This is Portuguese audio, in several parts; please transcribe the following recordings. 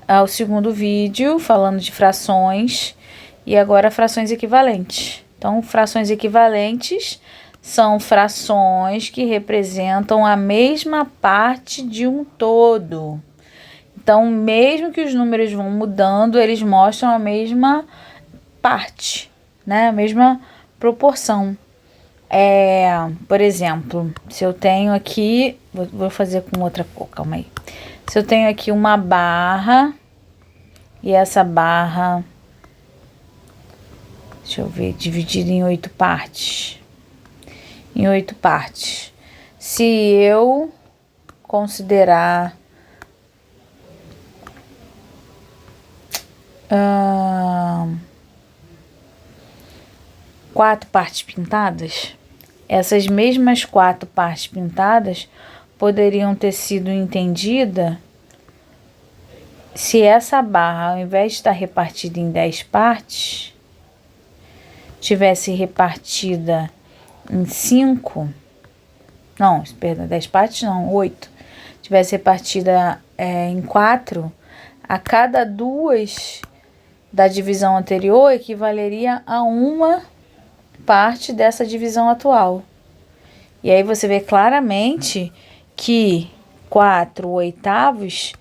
Ao segundo vídeo falando de frações e agora frações equivalentes. Então, frações equivalentes são frações que representam a mesma parte de um todo. Então, mesmo que os números vão mudando, eles mostram a mesma parte, né? A mesma proporção. Por exemplo, se eu tenho aqui, vou fazer com outra cor, calma aí. Se eu tenho aqui uma barra, e essa barra, deixa eu ver, dividida em 8 partes. Em 8 partes. Se eu considerar 4 partes pintadas, essas mesmas 4 partes pintadas poderiam ter sido entendidas se essa barra, ao invés de estar repartida em 10 partes, tivesse repartida em 5, não, perdão, 10 partes não, 8, tivesse repartida em 4, a cada 2 da divisão anterior equivaleria a uma parte dessa divisão atual. E aí você vê claramente que 4 oitavos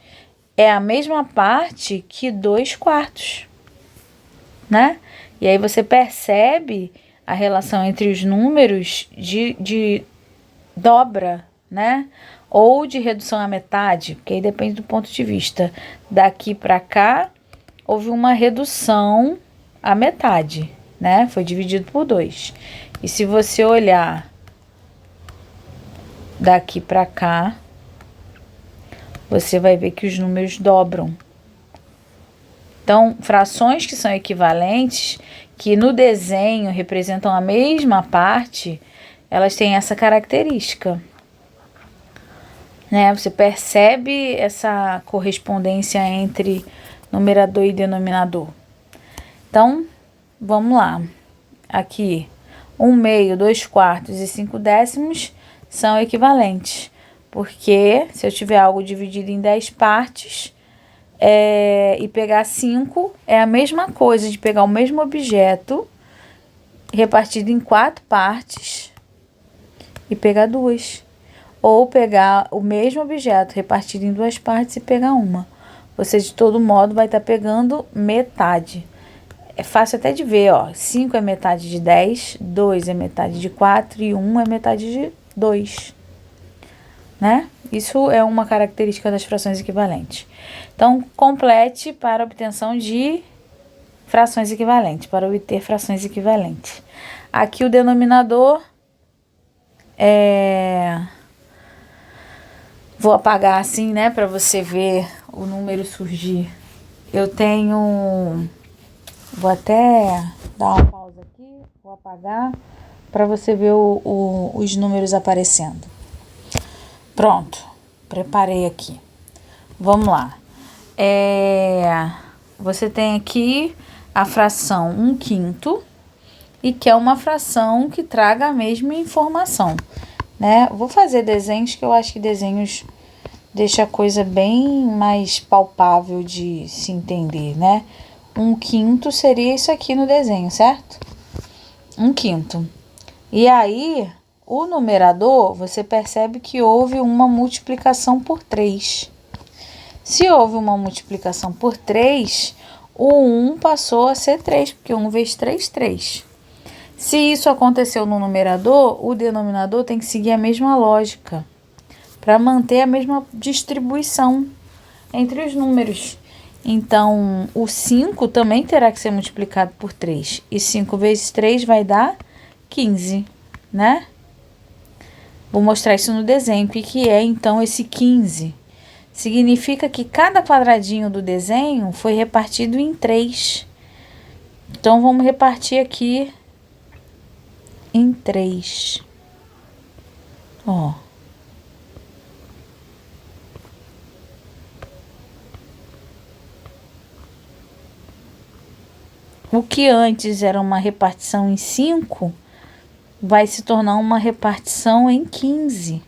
é a mesma parte que 2 quartos, né? E aí você percebe a relação entre os números de dobra, né? Ou de redução à metade, porque aí depende do ponto de vista. Daqui para cá, houve uma redução à metade, né? Foi dividido por 2. E se você olhar daqui para cá, você vai ver que os números dobram. Então, frações que são equivalentes, que no desenho representam a mesma parte, elas têm essa característica, né? Você percebe essa correspondência entre numerador e denominador. Então, vamos lá. Aqui, 1/2, 2 quartos e 5 décimos são equivalentes. Porque se eu tiver algo dividido em 10 partes e pegar 5, é a mesma coisa de pegar o mesmo objeto repartido em 4 partes e pegar 2. Ou pegar o mesmo objeto repartido em 2 partes e pegar uma. Você, de todo modo, vai estar pegando metade. É fácil até de ver, ó. 5 é metade de 10, 2 é metade de 4 e 1 é metade de 2. Né? Isso é uma característica das frações equivalentes. Então, complete para a obtenção de frações equivalentes, para obter frações equivalentes. Aqui o denominador vou apagar assim, né, para você ver o número surgir. Eu tenho, vou até dar uma pausa aqui, vou apagar para você ver os números aparecendo. Pronto, preparei aqui. Vamos lá. Você tem aqui a fração 1/5 e que é uma fração que traga a mesma informação, né? Vou fazer desenhos que eu acho que desenhos deixa a coisa bem mais palpável de se entender, né? 1/5 seria isso aqui no desenho, certo? 1/5. E aí, o numerador, você percebe que houve uma multiplicação por 3. Se houve uma multiplicação por 3, o 1 passou a ser 3, porque 1 vezes 3, 3. Se isso aconteceu no numerador, o denominador tem que seguir a mesma lógica, para manter a mesma distribuição entre os números. Então, o 5 também terá que ser multiplicado por 3. E 5 vezes 3 vai dar 15, né? Vou mostrar isso no desenho. O que é, então, esse 15? Significa que cada quadradinho do desenho foi repartido em 3. Então, vamos repartir aqui em 3. Ó. O que antes era uma repartição em 5, vai se tornar uma repartição em 15.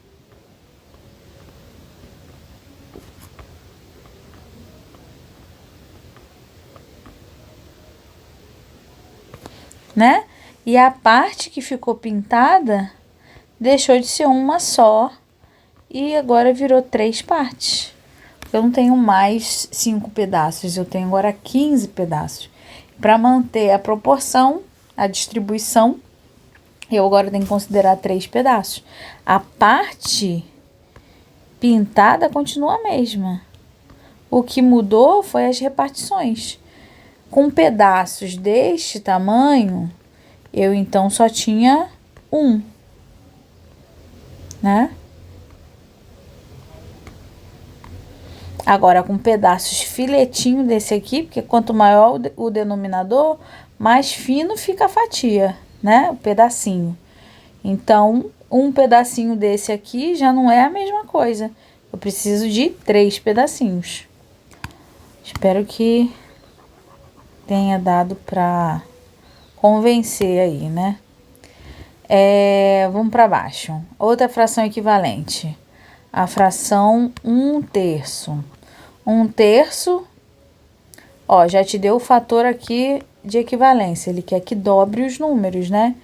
né? E a parte que ficou pintada deixou de ser uma só e agora virou 3 partes. Eu não tenho mais 5 pedaços, eu tenho agora 15 pedaços. Para manter a proporção, a distribuição, eu agora tenho que considerar 3 pedaços. A parte pintada continua a mesma. O que mudou foi as repartições. Com pedaços deste tamanho, eu então só tinha 1, né? Agora, com pedaços filetinho desse aqui, porque quanto maior o denominador, mais fino fica a fatia, né? O pedacinho. Então, um pedacinho desse aqui já não é a mesma coisa. Eu preciso de 3 pedacinhos. Espero que tenha dado para convencer aí, né? Vamos para baixo. Outra fração equivalente. A fração 1/3. 1/3, ó, já te deu o fator aqui de equivalência. Ele quer que dobre os números, né?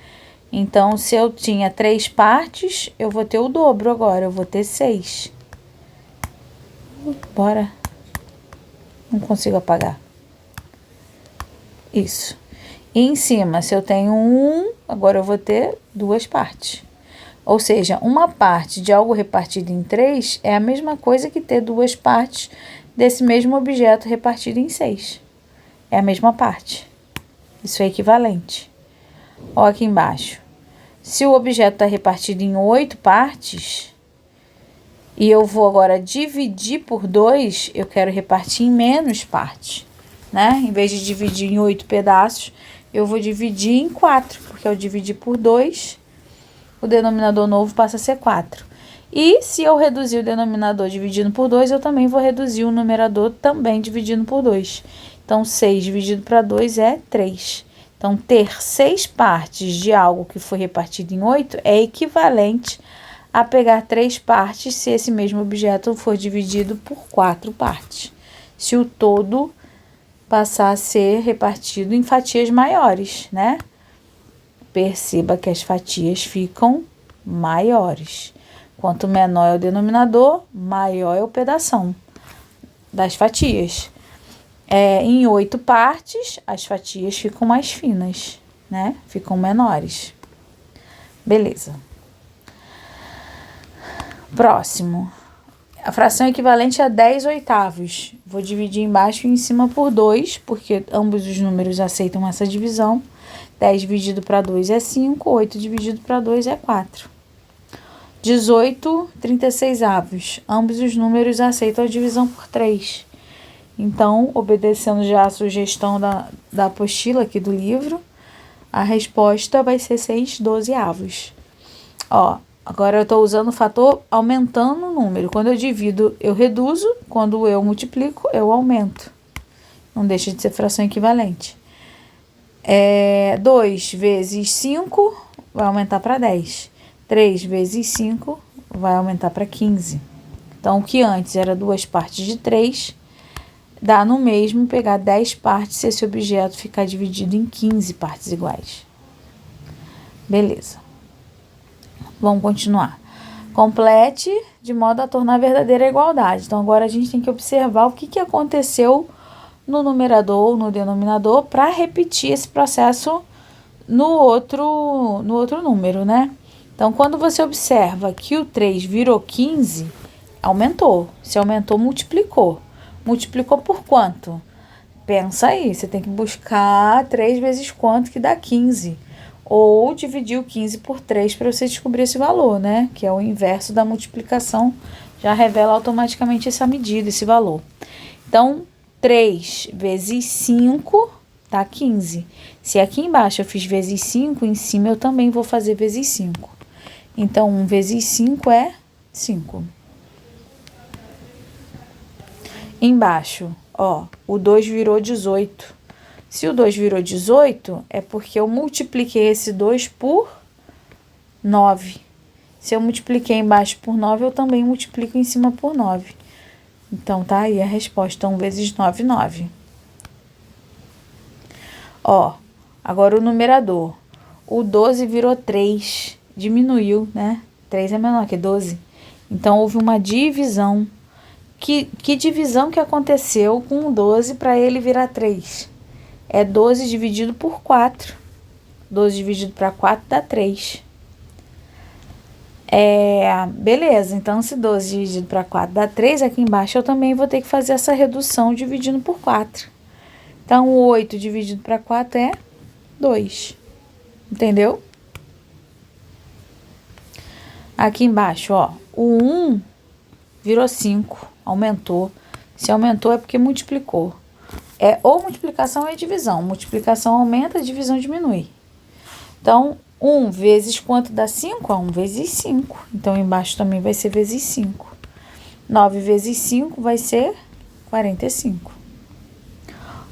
Então, se eu tinha 3 partes, eu vou ter o dobro agora. Eu vou ter 6. Bora. Não consigo apagar. Isso. E em cima, se eu tenho 1, agora eu vou ter 2 partes. Ou seja, uma parte de algo repartido em 3 é a mesma coisa que ter 2 partes desse mesmo objeto repartido em 6. É a mesma parte. Isso é equivalente. Ó, aqui embaixo. Se o objeto está repartido em 8 partes, e eu vou agora dividir por 2, eu quero repartir em menos partes, né? Em vez de dividir em 8 pedaços, eu vou dividir em 4, porque ao dividir por 2, o denominador novo passa a ser 4. E se eu reduzir o denominador dividindo por 2, eu também vou reduzir o numerador também dividindo por 2. Então, 6 dividido para 2 é 3. Então, ter 6 partes de algo que foi repartido em 8 é equivalente a pegar 3 partes se esse mesmo objeto for dividido por 4 partes. Se o todo passar a ser repartido em fatias maiores, né? Perceba que as fatias ficam maiores. Quanto menor é o denominador, maior é o pedação das fatias. Em 8 partes, as fatias ficam mais finas, né? Ficam menores. Beleza. Próximo. A fração equivalente a 10/8. Vou dividir embaixo e em cima por 2, porque ambos os números aceitam essa divisão. 10 dividido para 2 é 5, 8 dividido para 2 é 4. 18/36. Ambos os números aceitam a divisão por 3. Então, obedecendo já a sugestão da apostila aqui do livro, a resposta vai ser 6/12. Ó, agora eu estou usando o fator aumentando o número. Quando eu divido, eu reduzo. Quando eu multiplico, eu aumento. Não deixa de ser fração equivalente. 2 vezes 5 vai aumentar para 10. 3 vezes 5 vai aumentar para 15. Então, o que antes era 2 partes de 3, dá no mesmo pegar 10 partes se esse objeto ficar dividido em 15 partes iguais. Beleza. Vamos continuar. Complete de modo a tornar verdadeira a igualdade. Então, agora a gente tem que observar o que aconteceu no numerador ou no denominador para repetir esse processo no outro número, né? Então, quando você observa que o 3 virou 15, aumentou. Se aumentou, multiplicou. Multiplicou por quanto? Pensa aí, você tem que buscar 3 vezes quanto que dá 15. Ou dividir o 15 por 3 para você descobrir esse valor, né? Que é o inverso da multiplicação, já revela automaticamente essa medida, esse valor. Então, 3 vezes 5 dá 15. Se aqui embaixo eu fiz vezes 5, em cima eu também vou fazer vezes 5. Então, 1 vezes 5 é 5. Embaixo, ó, o 2 virou 18. Se o 2 virou 18, é porque eu multipliquei esse 2 por 9. Se eu multipliquei embaixo por 9, eu também multiplico em cima por 9. Então, tá aí a resposta, 1 vezes 9, 9. Ó, Agora o numerador. O 12 virou 3, diminuiu, né? 3 é menor que 12. Então, houve uma divisão. Que divisão que aconteceu com o 12 para ele virar 3? É 12 dividido por 4. 12 dividido para 4 dá 3. Beleza, então se 12 dividido para 4 dá 3, aqui embaixo eu também vou ter que fazer essa redução dividindo por 4. Então, 8 dividido para 4 é 2. Entendeu? Aqui embaixo, ó, o 1 virou 5, aumentou. Se aumentou é porque multiplicou. Ou multiplicação é divisão. Multiplicação aumenta, divisão diminui. Então, 1 vezes quanto dá 5? 1 vezes 5. Então, embaixo também vai ser vezes 5. 9 vezes 5 vai ser 45.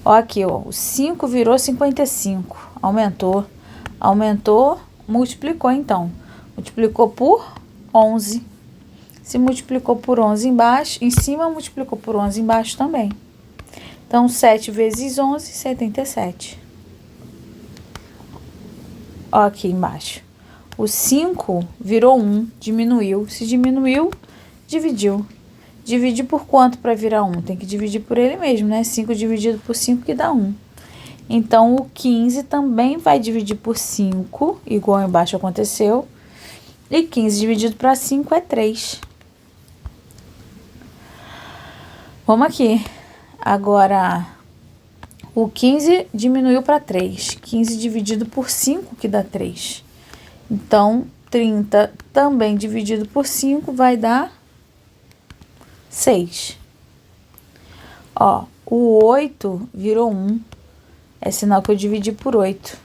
Ó, aqui, ó, o 5 virou 55. Aumentou, multiplicou então. Multiplicou por 11. Se multiplicou por 11 embaixo, em cima multiplicou por 11 embaixo também. Então, 7 vezes 11, 77. Ó, aqui embaixo. O 5 virou 1, diminuiu. Se diminuiu, dividiu. Dividir por quanto para virar 1? Tem que dividir por ele mesmo, né? 5 dividido por 5 que dá 1. Então, o 15 também vai dividir por 5, igual embaixo aconteceu. E 15 dividido para 5 é 3. Vamos aqui. Agora, o 15 diminuiu para 3. 15 dividido por 5 que dá 3. Então, 30 também dividido por 5 vai dar 6. Ó, o 8 virou 1. É sinal que eu dividi por 8.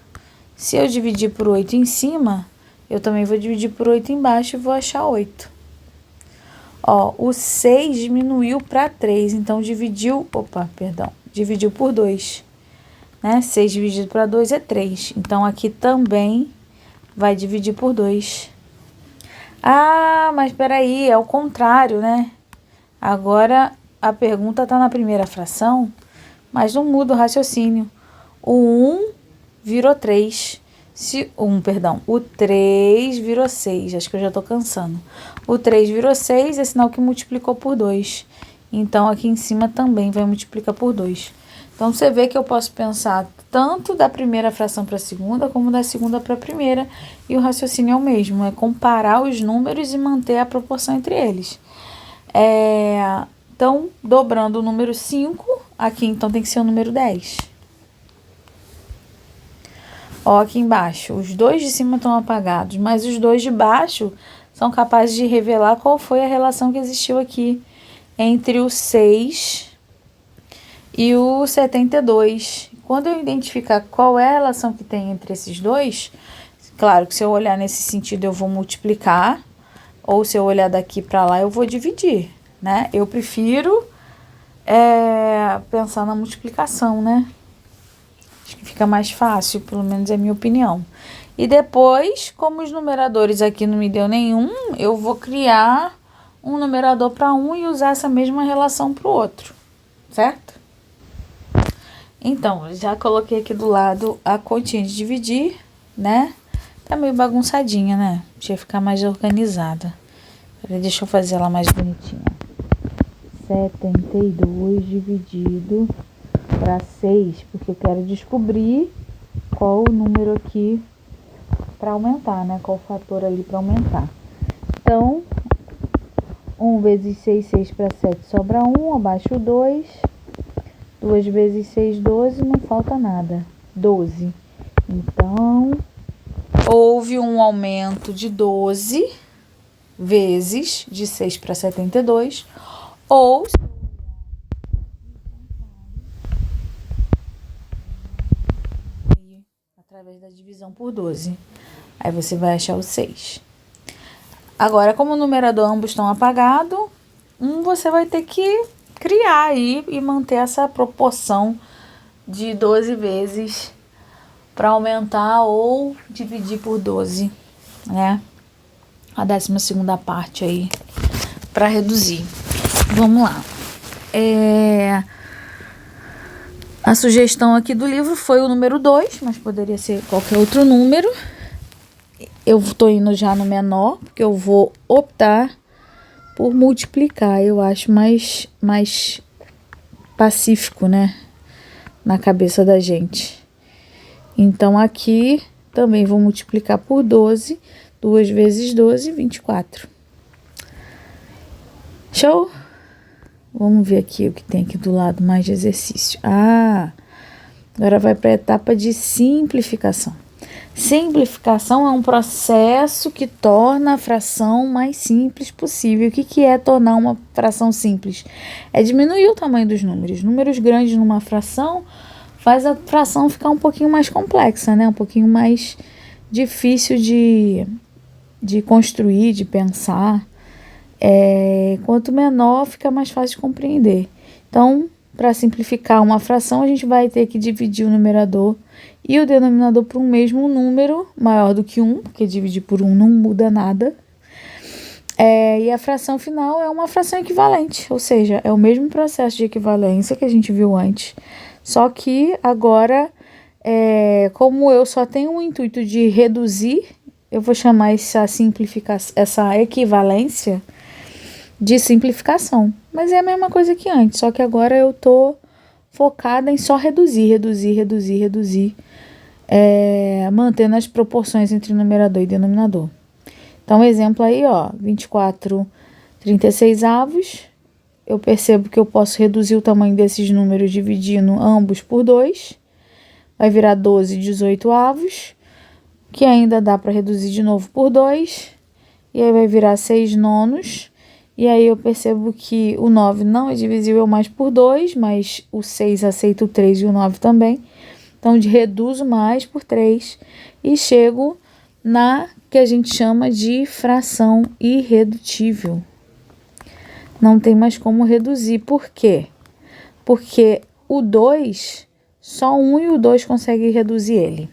Se eu dividir por 8 em cima, eu também vou dividir por 8 embaixo e vou achar 8. Ó, o 6 diminuiu para 3, então dividiu por 2. Né? 6 dividido para 2 é 3. Então, aqui também vai dividir por 2. Ah, mas peraí, é o contrário, né? Agora, a pergunta está na primeira fração, mas não muda o raciocínio. O 1 virou 3. O 3 virou 6. Acho que eu já estou cansando. O 3 virou 6, é sinal que multiplicou por 2. Então, aqui em cima também vai multiplicar por 2. Então, você vê que eu posso pensar tanto da primeira fração para a segunda, como da segunda para a primeira. E o raciocínio é o mesmo, é comparar os números e manter a proporção entre eles. Então, dobrando o número 5, aqui então tem que ser o número 10. Ó, aqui embaixo, os 2 de cima estão apagados, mas os 2 de baixo são capazes de revelar qual foi a relação que existiu aqui entre o 6 e o 72. Quando eu identificar qual é a relação que tem entre esses dois, claro que se eu olhar nesse sentido eu vou multiplicar, ou se eu olhar daqui para lá eu vou dividir, né? Eu prefiro pensar na multiplicação, né? Acho que fica mais fácil, pelo menos é a minha opinião. E depois, como os numeradores aqui não me deu nenhum, eu vou criar um numerador para um e usar essa mesma relação para o outro, certo? Então, já coloquei aqui do lado a continha de dividir, né? Tá meio bagunçadinha, né? Deixa ficar mais organizada. Deixa eu fazer ela mais bonitinha. 72 dividido para 6, porque eu quero descobrir qual o número aqui para aumentar, né? Qual o fator ali para aumentar. Então, 1 vezes 6, 6 para 7 sobra 1, abaixo 2. 2 vezes 6, 12, não falta nada. 12. Então, houve um aumento de 12 vezes de 6 para 72, ou através da divisão por 12. Aí você vai achar o 6. Agora, como o numerador ambos estão apagados, você vai ter que criar aí e manter essa proporção de 12 vezes para aumentar ou dividir por 12, né? A 12ª parte aí para reduzir. Vamos lá. A sugestão aqui do livro foi o número 2, mas poderia ser qualquer outro número. Eu estou indo já no menor, porque eu vou optar por multiplicar. Eu acho mais pacífico, né? Na cabeça da gente. Então, aqui também vou multiplicar por 12. 2 vezes 12, 24. Show? Vamos ver aqui o que tem aqui do lado mais de exercício. Agora vai para a etapa de simplificação. Simplificação é um processo que torna a fração mais simples possível. O que é tornar uma fração simples? É diminuir o tamanho dos números. Números grandes numa fração faz a fração ficar um pouquinho mais complexa, né? Um pouquinho mais difícil de construir, de pensar. Quanto menor, fica mais fácil de compreender. Então, para simplificar uma fração, a gente vai ter que dividir o numerador e o denominador por um mesmo número maior do que 1, porque dividir por 1 não muda nada. E a fração final é uma fração equivalente, ou seja, é o mesmo processo de equivalência que a gente viu antes, só que agora, como eu só tenho o intuito de reduzir, eu vou chamar essa equivalência de simplificação. Mas é a mesma coisa que antes, só que agora eu tô focada em só reduzir, mantendo as proporções entre numerador e denominador. Então, exemplo aí, 24/36. Eu percebo que eu posso reduzir o tamanho desses números dividindo ambos por 2. Vai virar 12/18, que ainda dá para reduzir de novo por 2. E aí vai virar 6/9. E aí eu percebo que o 9 não é divisível mais por 2, mas o 6 aceita o 3 e o 9 também. Então, reduzo mais por 3 e chego na que a gente chama de fração irredutível. Não tem mais como reduzir. Por quê? Porque o 2, só o 1 e o 2 conseguem reduzir ele.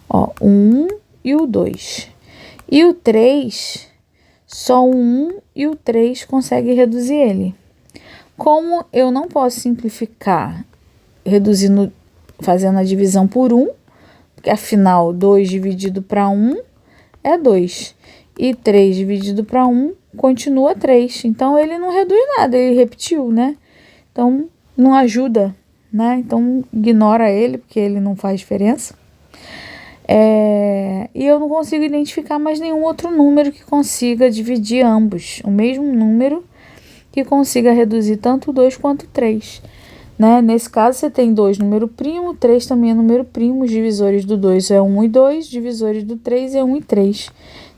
O 1 e o 2. E o 3... só o 1 e o 3 conseguem reduzir ele. Como eu não posso simplificar fazendo a divisão por 1, porque afinal 2 dividido para 1 é 2. E 3 dividido para 1 continua 3. Então ele não reduz nada, ele repetiu, né? Então não ajuda, né? Então ignora ele, porque ele não faz diferença. E eu não consigo identificar mais nenhum outro número que consiga dividir ambos. O mesmo número que consiga reduzir tanto o 2 quanto o 3. Né? Nesse caso, você tem 2 número primo, 3 também é número primo. Os divisores do 2 é 1 e 2, divisores do 3 é 1 e 3.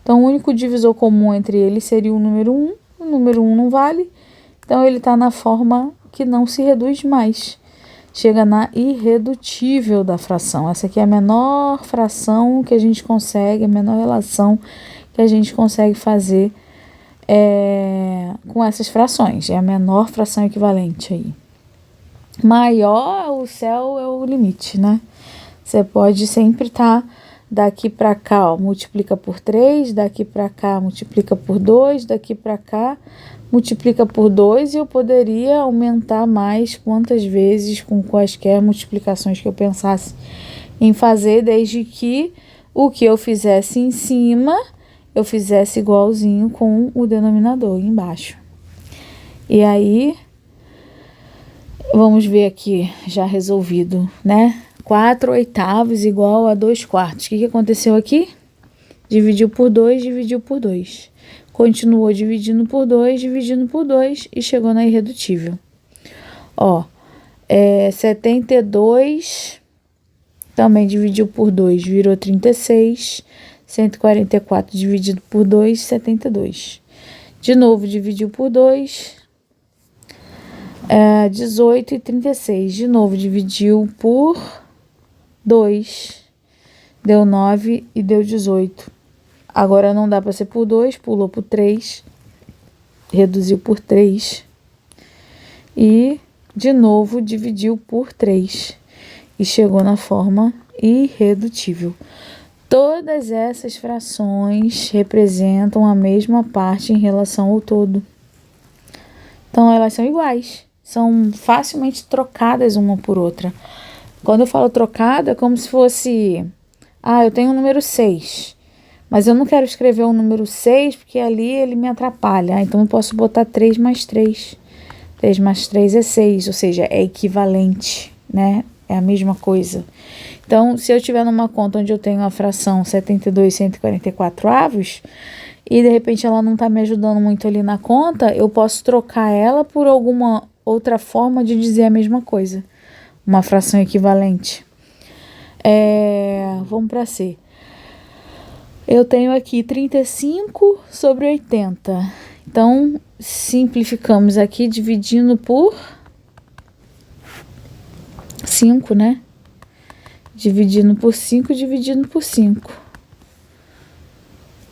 Então, o único divisor comum entre eles seria o número 1. O número 1 não vale, então ele está na forma que não se reduz mais. Chega na irredutível da fração. Essa aqui é a menor fração que a gente consegue, a menor relação que a gente consegue fazer com essas frações. É a menor fração equivalente aí. Maior, o céu é o limite, né? Você pode sempre estar daqui para cá, multiplica por 3, daqui para cá multiplica por 2, daqui para cá multiplica por 2, e eu poderia aumentar mais quantas vezes com quaisquer multiplicações que eu pensasse em fazer, desde que o que eu fizesse em cima eu fizesse igualzinho com o denominador embaixo. E aí, vamos ver aqui, já resolvido, né? 4/8 igual a 2/4. O que aconteceu aqui? Dividiu por 2, dividiu por 2. Continuou dividindo por 2 e chegou na irredutível. 72 também dividiu por 2, virou 36. 144 dividido por 2, 72. De novo, dividiu por 2, 18 e 36. De novo, dividiu por 2, deu 9 e deu 18. Agora não dá para ser por 2, pulou por 3, reduziu por 3. E, de novo, dividiu por 3 e chegou na forma irredutível. Todas essas frações representam a mesma parte em relação ao todo. Então, elas são iguais. são facilmente trocadas uma por outra. Quando eu falo trocada, é como se fosse... eu tenho o número 6, mas eu não quero escrever o número 6 porque ali ele me atrapalha. Então eu posso botar 3 mais 3. 3 mais 3 é 6, ou seja, é equivalente, né? É a mesma coisa. Então, se eu estiver numa conta onde eu tenho a fração 72,144 avos, e de repente ela não está me ajudando muito ali na conta, eu posso trocar ela por alguma outra forma de dizer a mesma coisa. Uma fração equivalente. Vamos para C. Eu tenho aqui 35 sobre 80. Então, simplificamos aqui dividindo por 5, né? Dividindo por 5, dividindo por 5.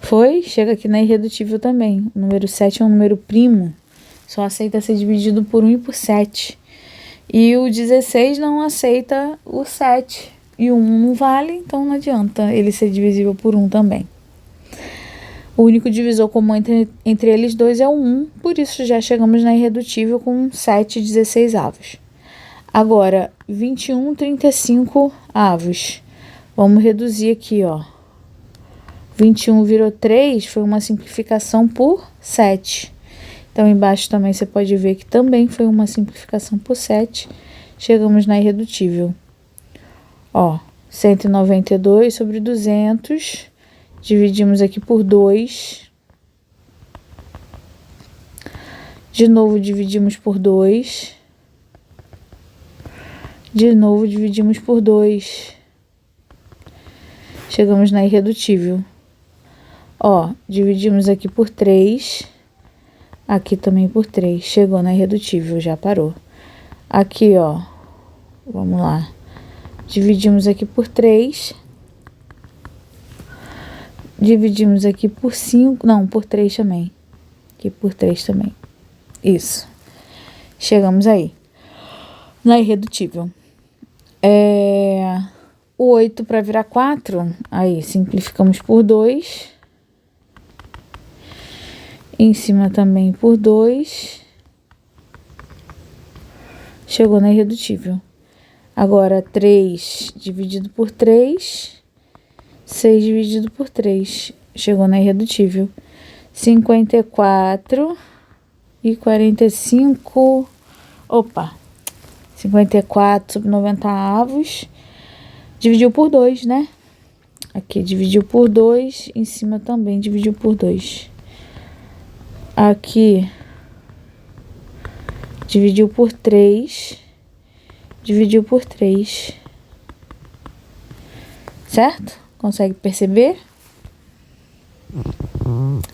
Foi? Chega aqui na irredutível também. O número 7 é um número primo. Só aceita ser dividido por 1 e por 7. E o 16 não aceita o 7. E o 1 não vale, então não adianta ele ser divisível por 1 também. O único divisor comum entre eles dois é o 1. Por isso já chegamos na irredutível com 7 16 avos. Agora, 21 35 avos. Vamos reduzir aqui, ó. 21 virou 3, foi uma simplificação por 7. Então, embaixo também você pode ver que também foi uma simplificação por 7. Chegamos na irredutível. Ó, 192 sobre 200. Dividimos aqui por 2. De novo, dividimos por 2. De novo, dividimos por 2. Chegamos na irredutível. Ó, dividimos aqui por 3. Aqui também por 3. Chegou na irredutível, já parou. Aqui, ó. Vamos lá. Dividimos aqui por 3. Dividimos aqui por 5. Não, por 3 também. Aqui por 3 também. Isso. Chegamos aí. Na irredutível. O 8 para virar 4. Aí, simplificamos por 2. Em cima também por 2. Chegou na irredutível. Agora, 3 dividido por 3. 6 dividido por 3. Chegou na irredutível. 54 e 45. Opa! 54 sobre 90 avos. Dividiu por 2, né? Aqui dividiu por 2. Em cima também dividiu por 2. Aqui dividiu por 3. Dividiu por 3. Certo? Consegue perceber?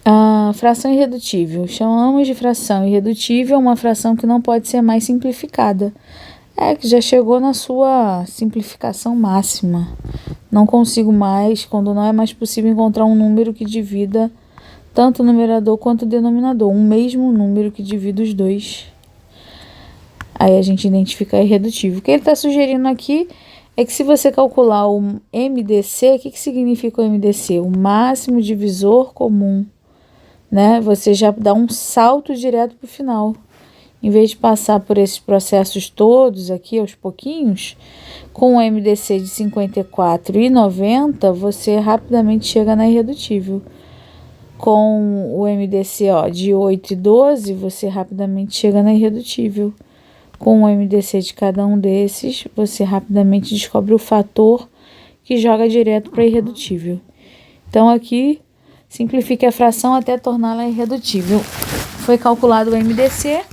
A fração irredutível. Chamamos de fração irredutível uma fração que não pode ser mais simplificada. Que já chegou na sua simplificação máxima. Não consigo mais, quando não é mais possível encontrar um número que divida tanto o numerador quanto o denominador. Um mesmo número que divida os dois. Aí a gente identifica a irredutível. O que ele está sugerindo aqui é que se você calcular o MDC, o que significa o MDC? O máximo divisor comum, né? Você já dá um salto direto para o final. Em vez de passar por esses processos todos aqui, aos pouquinhos, com o MDC de 54 e 90, você rapidamente chega na irredutível. Com o MDC de 8 e 12, você rapidamente chega na irredutível. Com o MDC de cada um desses, você rapidamente descobre o fator que joga direto para irredutível. Então, aqui, simplifique a fração até torná-la irredutível. Foi calculado o MDC,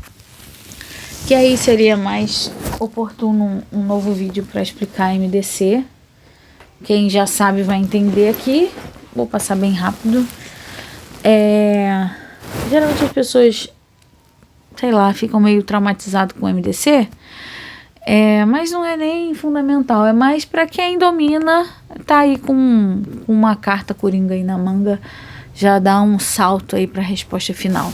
que aí seria mais oportuno um novo vídeo para explicar MDC. Quem já sabe vai entender aqui. Vou passar bem rápido. Geralmente as pessoas, sei lá, ficam meio traumatizadas com o MDC. Mas não é nem fundamental. É mais para quem domina, tá aí com uma carta coringa aí na manga, já dá um salto aí para a resposta final.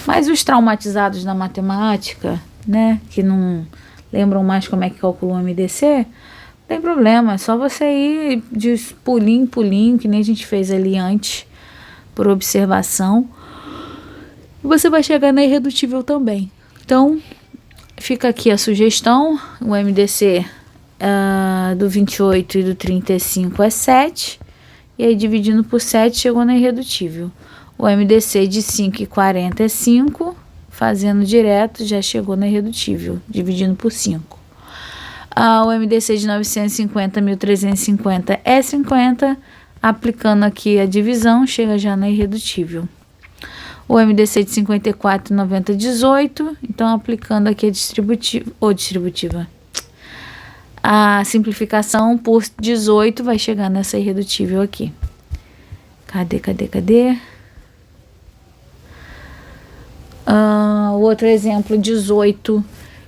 Mas os traumatizados da matemática, né, que não lembram mais como é que calculou o MDC, não tem problema, é só você ir de pulinho em pulinho, que nem a gente fez ali antes, por observação, você vai chegar na irredutível também. Então, fica aqui a sugestão. O MDC do 28 e do 35 é 7. E aí, dividindo por 7, chegou na irredutível. O MDC de 5,40 é 5. Fazendo direto, já chegou na irredutível, dividindo por 5. O MDC de 950, 1.350 é 50. Aplicando aqui a divisão, chega já na irredutível. O MDC de 54, 90, 18. Então, aplicando aqui a distributiva. A simplificação por 18 vai chegar nessa irredutível aqui. Cadê? O outro exemplo, 18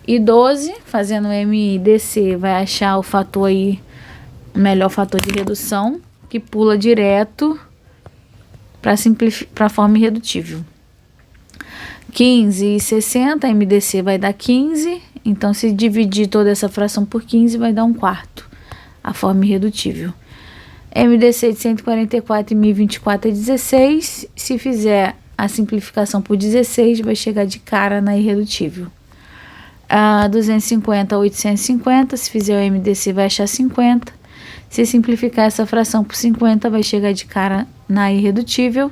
e 12. Fazendo MDC, vai achar o fator aí, o melhor fator de redução, que pula direto para a forma irredutível. 15 e 60, MDC vai dar 15. Então, se dividir toda essa fração por 15, vai dar 1/4, a forma irredutível. MDC de 144 e 1024 é 16. Se fizer a simplificação por 16, vai chegar de cara na irredutível. 250 a 850, se fizer o MDC, vai achar 50. Se simplificar essa fração por 50, vai chegar de cara na irredutível.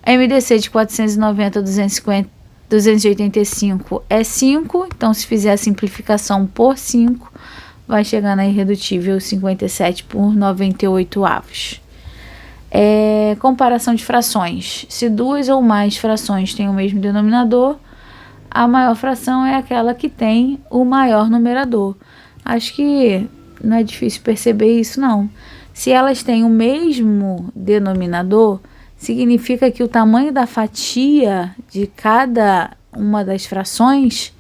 MDC de 490 a 285 é 5. Então, se fizer a simplificação por 5, vai chegar na irredutível 57 por 98 avos. Comparação de frações. Se duas ou mais frações têm o mesmo denominador, a maior fração é aquela que tem o maior numerador. Acho que não é difícil perceber isso, não. Se elas têm o mesmo denominador, significa que o tamanho da fatia de cada uma das frações,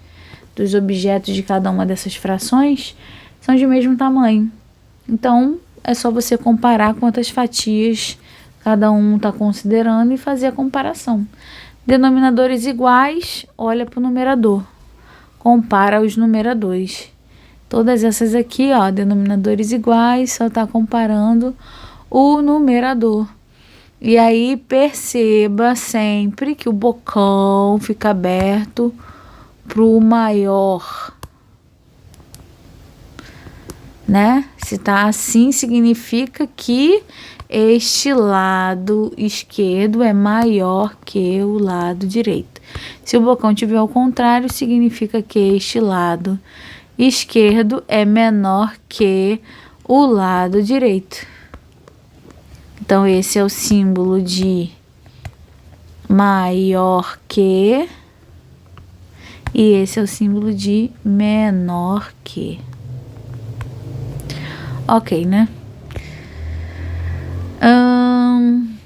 dos objetos de cada uma dessas frações, são de mesmo tamanho. Então, é só você comparar quantas fatias cada um está considerando e fazer a comparação. Denominadores iguais, olha para o numerador. Compara os numeradores. Todas essas aqui, denominadores iguais, só está comparando o numerador. E aí, perceba sempre que o bocão fica aberto para o maior, né? Se tá assim, significa que este lado esquerdo é maior que o lado direito. Se o bocão tiver ao contrário, significa que este lado esquerdo é menor que o lado direito. Então, esse é o símbolo de maior que, e esse é o símbolo de menor que. Ok, né?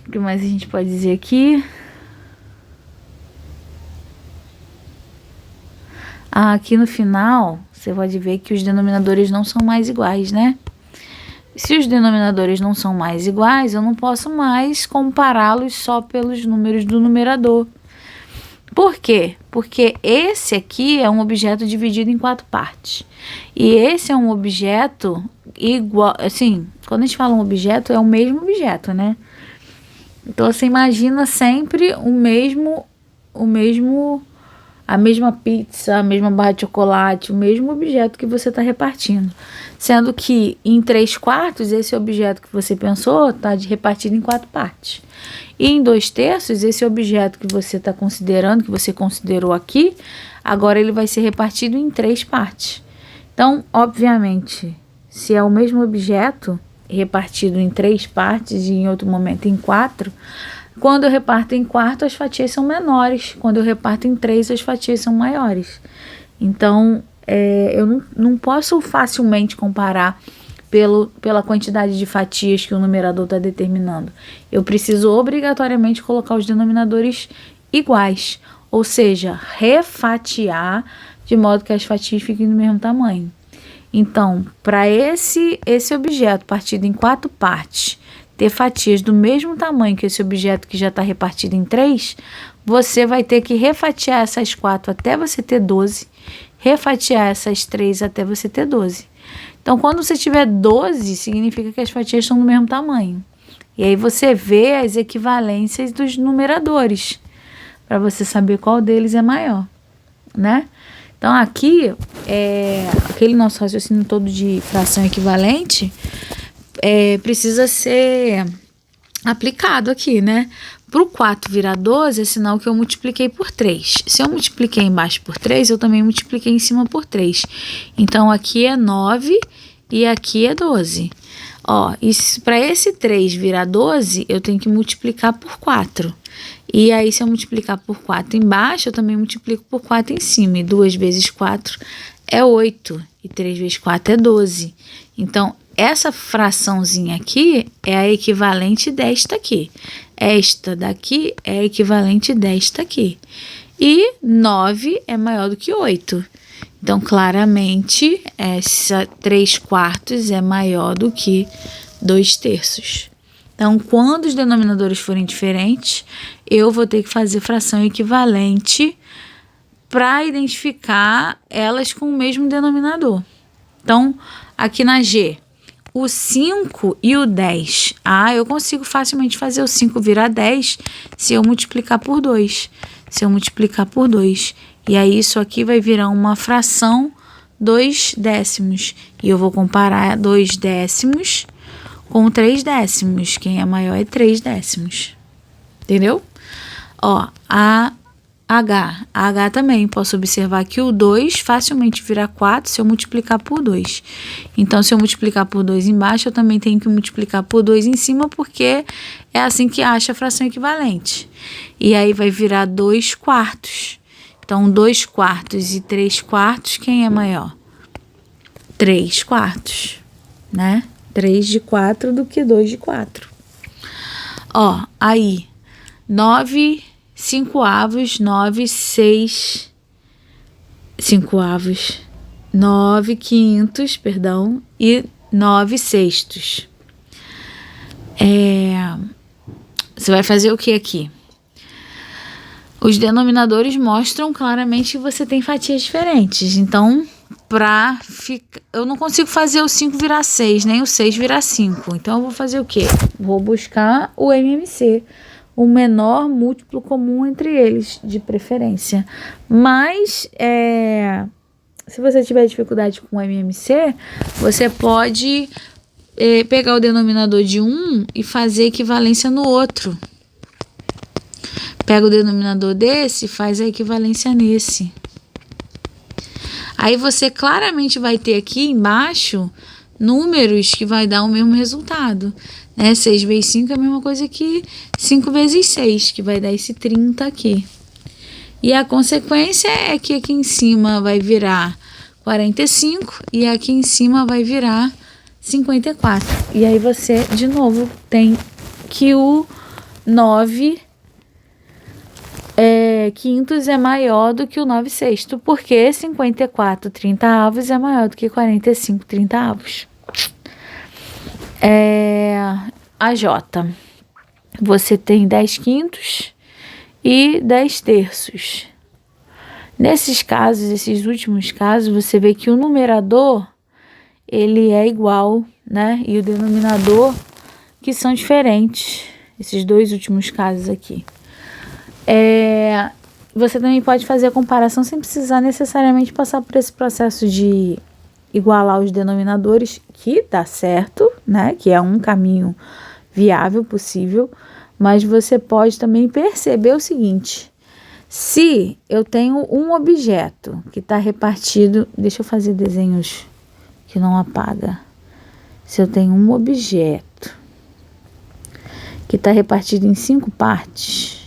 O que mais a gente pode dizer aqui? Aqui no final, você pode ver que os denominadores não são mais iguais, né? Se os denominadores não são mais iguais, eu não posso mais compará-los só pelos números do numerador. Por quê? Porque esse aqui é um objeto dividido em 4 partes. E esse é um objeto igual, assim, quando a gente fala um objeto, é o mesmo objeto, né? Então, você imagina sempre a mesma pizza, a mesma barra de chocolate, o mesmo objeto que você está repartindo. Sendo que em 3/4, esse objeto que você pensou está repartido em 4 partes. E em 2/3, esse objeto que você está considerando, que você considerou aqui, agora ele vai ser repartido em 3 partes. Então, obviamente, se é o mesmo objeto repartido em 3 partes e em outro momento em 4, quando eu reparto em 4, as fatias são menores. Quando eu reparto em 3, as fatias são maiores. Então, eu não posso facilmente comparar pela quantidade de fatias que o numerador está determinando. Eu preciso obrigatoriamente colocar os denominadores iguais. Ou seja, refatiar de modo que as fatias fiquem do mesmo tamanho. Então, para esse objeto partido em 4 partes ter fatias do mesmo tamanho que esse objeto que já está repartido em 3, você vai ter que refatiar essas 4 até você ter 12, refatiar essas 3 até você ter 12. Então, quando você tiver 12, significa que as fatias são do mesmo tamanho. E aí você vê as equivalências dos numeradores, para você saber qual deles é maior, né? Então, aqui, aquele nosso raciocínio todo de fração equivalente precisa ser aplicado aqui, né? Para o 4 virar 12, é sinal que eu multipliquei por 3. Se eu multipliquei embaixo por 3, eu também multipliquei em cima por 3. Então, aqui é 9 e aqui é 12. Ó, e para esse 3 virar 12, eu tenho que multiplicar por 4. E aí, se eu multiplicar por 4 embaixo, eu também multiplico por 4 em cima. E 2 vezes 4 é 8. E 3 vezes 4 é 12. Então, essa fraçãozinha aqui é a equivalente desta aqui. Esta daqui é a equivalente desta aqui. E 9 é maior do que 8. Então, claramente, essa 3/4 é maior do que 2/3. Então, quando os denominadores forem diferentes, eu vou ter que fazer fração equivalente para identificar elas com o mesmo denominador. Então, aqui na G, o 5 e o 10. Eu consigo facilmente fazer o 5 virar 10 se eu multiplicar por 2. E aí, isso aqui vai virar uma fração 2/10. E eu vou comparar 2/10 com 3/10. Quem é maior é 3/10. Entendeu? Ó, a H também, posso observar que o 2 facilmente vira 4 se eu multiplicar por 2. Então, se eu multiplicar por 2 embaixo, eu também tenho que multiplicar por 2 em cima, porque é assim que acha a fração equivalente. E aí, vai virar 2/4. Então, 2/4 e 3/4, quem é maior? 3/4, né? 3 de 4 do que 2 de 4. Ó, aí, 9 5/8, 9 6 5/8, 9 quintos, perdão, e 9 sextos. Você vai fazer o que aqui? Os denominadores mostram claramente que você tem fatias diferentes. Então, eu não consigo fazer o 5 virar 6, nem o 6 virar 5. Então, eu vou fazer o quê? Vou buscar o MMC. O menor múltiplo comum entre eles, de preferência. Mas, se você tiver dificuldade com o MMC, você pode pegar o denominador de um e fazer equivalência no outro. Pega o denominador desse e faz a equivalência nesse. Aí você claramente vai ter aqui embaixo números que vai dar o mesmo resultado. 6 vezes 5 é a mesma coisa que 5 vezes 6, que vai dar esse 30 aqui. E a consequência é que aqui em cima vai virar 45 e aqui em cima vai virar 54. E aí você, de novo, tem que o 9 quintos é maior do que o 9 sexto, porque 54 30avos é maior do que 45 30avos. A J, você tem 10 quintos e 10 terços. Nesses casos, esses últimos casos, você vê que o numerador, ele é igual, né? E o denominador, que são diferentes. Esses dois últimos casos aqui. Você também pode fazer a comparação sem precisar necessariamente passar por esse processo de igualar os denominadores, que dá certo, né? Que é um caminho viável, possível, mas você pode também perceber o seguinte: se eu tenho um objeto que está repartido, deixa eu fazer desenhos que não apaga. Se eu tenho um objeto que está repartido em 5 partes,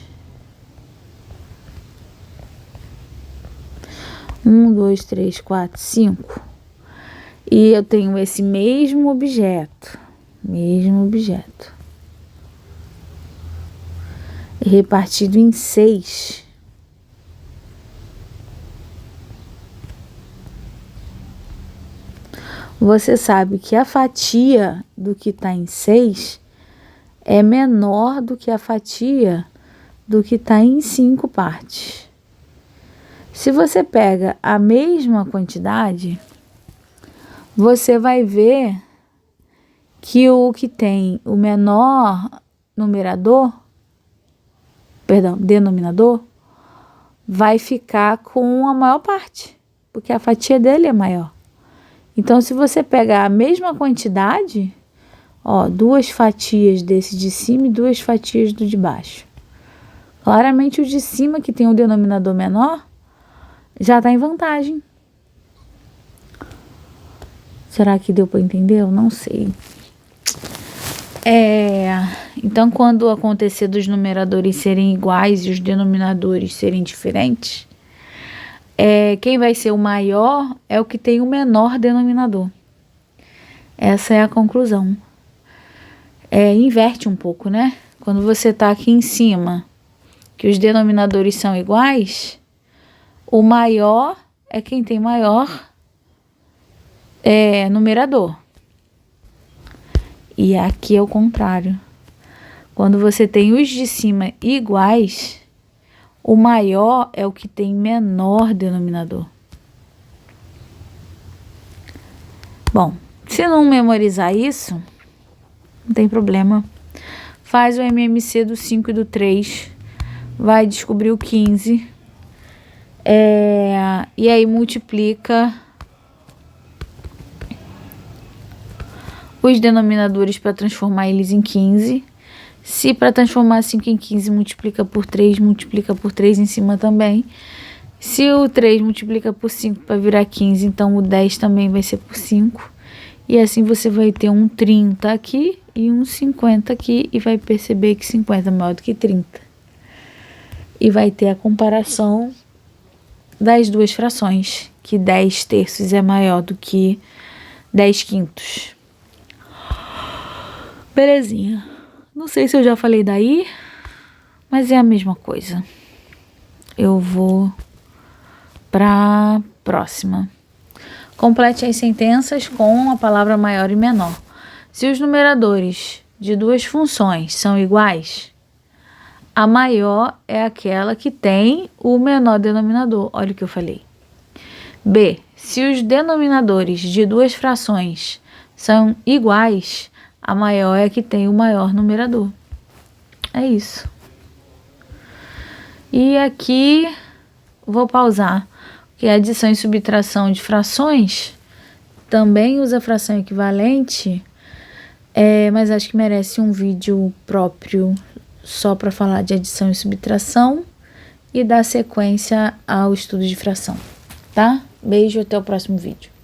1, 2, 3, 4, 5, e eu tenho esse mesmo objeto, repartido em 6, você sabe que a fatia do que está em 6 é menor do que a fatia do que está em 5 partes. Se você pega a mesma quantidade, você vai ver que o que tem o menor denominador, vai ficar com a maior parte, porque a fatia dele é maior. Então, se você pegar a mesma quantidade, ó, 2 fatias desse de cima e 2 fatias do de baixo. Claramente o de cima, que tem um denominador menor, já está em vantagem. Será que deu para entender? Eu não sei. Então, quando acontecer dos numeradores serem iguais e os denominadores serem diferentes, quem vai ser o maior é o que tem o menor denominador. Essa é a conclusão. Inverte um pouco, né? Quando você está aqui em cima, que os denominadores são iguais, o maior é quem tem maior numerador. E aqui é o contrário. Quando você tem os de cima iguais, o maior é o que tem menor denominador. Bom, se não memorizar isso, não tem problema. Faz o MMC do 5 e do 3, vai descobrir o 15, e aí multiplica os denominadores para transformar eles em 15. Se para transformar 5 em 15 multiplica por 3 em cima também. Se o 3 multiplica por 5 para virar 15, então o 10 também vai ser por 5. E assim você vai ter um 30 aqui e um 50 aqui, e vai perceber que 50 é maior do que 30. E vai ter a comparação das duas frações, que 10 terços é maior do que 10 quintos. Belezinha. Não sei se eu já falei daí, mas é a mesma coisa. Eu vou para próxima. Complete as sentenças com a palavra maior e menor. Se os numeradores de duas funções são iguais, a maior é aquela que tem o menor denominador. Olha o que eu falei. B. Se os denominadores de duas frações são iguais, a maior é a que tem o maior numerador. É isso. E aqui vou pausar, porque a adição e subtração de frações também usa fração equivalente, mas acho que merece um vídeo próprio só para falar de adição e subtração e dar sequência ao estudo de fração, tá? Beijo, até o próximo vídeo.